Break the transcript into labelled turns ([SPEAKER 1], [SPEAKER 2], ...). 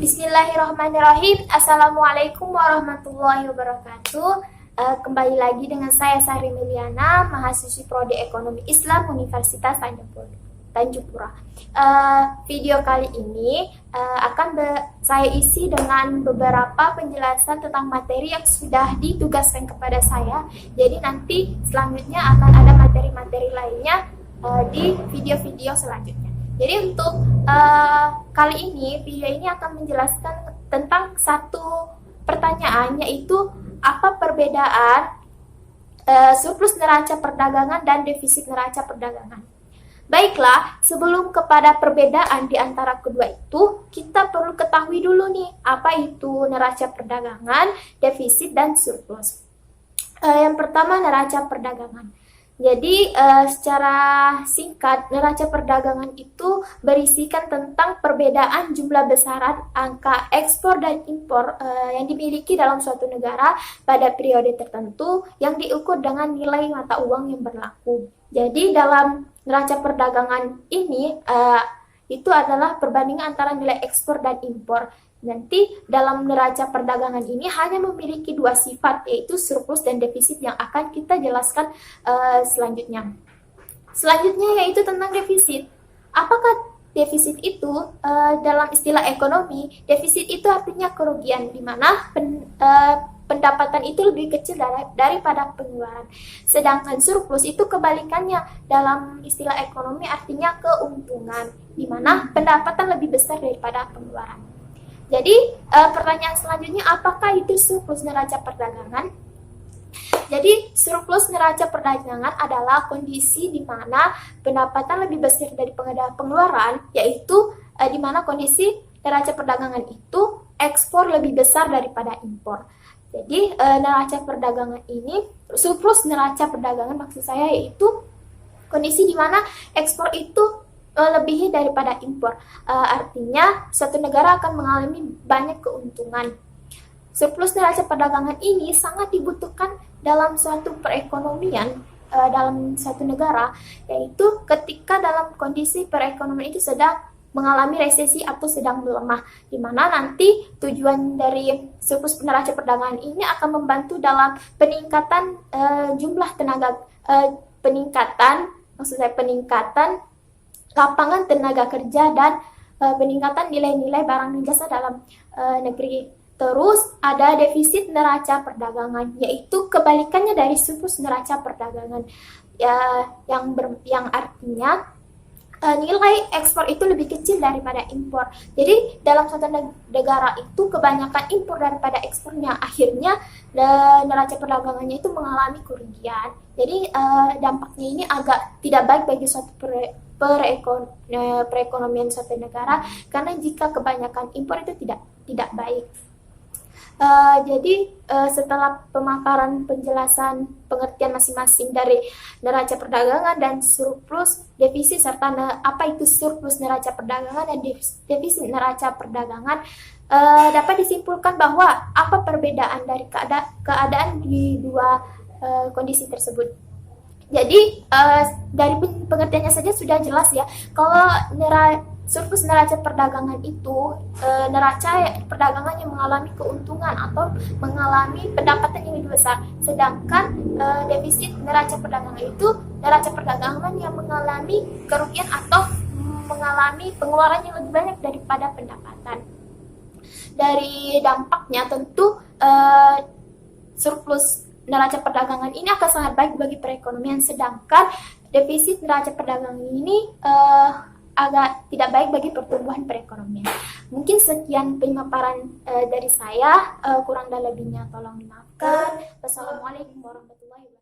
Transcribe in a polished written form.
[SPEAKER 1] Bismillahirrahmanirrahim. Assalamualaikum warahmatullahi wabarakatuh. Kembali lagi dengan saya Sari Meliana, mahasiswi Prodi Ekonomi Islam Universitas Tanjung Pura. Video kali ini akan saya isi dengan beberapa penjelasan tentang materi yang sudah ditugaskan kepada saya. Jadi nanti selanjutnya akan ada materi-materi lainnya di video-video selanjutnya. Jadi untuk kali ini, video ini akan menjelaskan tentang satu pertanyaan, yaitu apa perbedaan surplus neraca perdagangan dan defisit neraca perdagangan. Baiklah, sebelum kepada perbedaan di antara kedua itu, kita perlu ketahui dulu nih, apa itu neraca perdagangan, defisit, dan surplus. Yang pertama, neraca perdagangan. Jadi secara singkat, neraca perdagangan itu berisikan tentang perbedaan jumlah besaran angka ekspor dan impor yang dimiliki dalam suatu negara pada periode tertentu yang diukur dengan nilai mata uang yang berlaku. Jadi dalam neraca perdagangan ini itu adalah perbandingan antara nilai ekspor dan impor. Nanti dalam neraca perdagangan ini hanya memiliki dua sifat, yaitu surplus dan defisit, yang akan kita jelaskan selanjutnya. Selanjutnya yaitu tentang defisit. Apakah defisit itu? Dalam istilah ekonomi, defisit itu artinya kerugian, di mana pendapatan itu lebih kecil daripada pengeluaran. Sedangkan surplus itu kebalikannya, dalam istilah ekonomi artinya keuntungan, di mana pendapatan lebih besar daripada pengeluaran. Jadi pertanyaan selanjutnya, apakah itu surplus neraca perdagangan? Jadi surplus neraca perdagangan adalah kondisi di mana pendapatan lebih besar dari pengeluaran, yaitu di mana kondisi neraca perdagangan itu ekspor lebih besar daripada impor. Jadi neraca perdagangan ini, surplus neraca perdagangan maksud saya, yaitu kondisi di mana ekspor itu lebih daripada impor. Artinya suatu negara akan mengalami banyak keuntungan. Surplus neraca perdagangan ini sangat dibutuhkan dalam suatu perekonomian dalam suatu negara, yaitu ketika dalam kondisi perekonomian itu sedang mengalami resesi atau sedang melemah, di mana nanti tujuan dari surplus neraca perdagangan ini akan membantu dalam peningkatan jumlah tenaga peningkatan lapangan tenaga kerja dan peningkatan nilai-nilai barang dan jasa dalam negeri. Terus ada defisit neraca perdagangan, yaitu kebalikannya dari surplus neraca perdagangan, yang artinya nilai ekspor itu lebih kecil daripada impor. Jadi dalam suatu negara itu kebanyakan impor daripada ekspornya, akhirnya neraca perdagangannya itu mengalami kerugian. Jadi dampaknya ini agak tidak baik bagi suatu perekonomian suatu negara, karena jika kebanyakan impor itu tidak baik. Jadi setelah pemaparan penjelasan pengertian masing-masing dari neraca perdagangan dan surplus, defisit, serta apa itu surplus neraca perdagangan dan defisit neraca perdagangan, dapat disimpulkan bahwa apa perbedaan dari keadaan di dua kondisi tersebut. Jadi dari pengertiannya saja sudah jelas ya, kalau surplus neraca perdagangan itu neraca perdagangan yang mengalami keuntungan atau mengalami pendapatan yang lebih besar, sedangkan defisit neraca perdagangan itu neraca perdagangan yang mengalami kerugian atau mengalami pengeluaran yang lebih banyak daripada pendapatan. Dari dampaknya tentu surplus neraca perdagangan ini akan sangat baik bagi perekonomian, sedangkan defisit neraca perdagangan ini agak tidak baik bagi pertumbuhan perekonomian. Mungkin sekian pemaparan dari saya, kurang dan lebihnya tolong dimaafkan. Wassalamualaikum warahmatullahi wabarakatuh.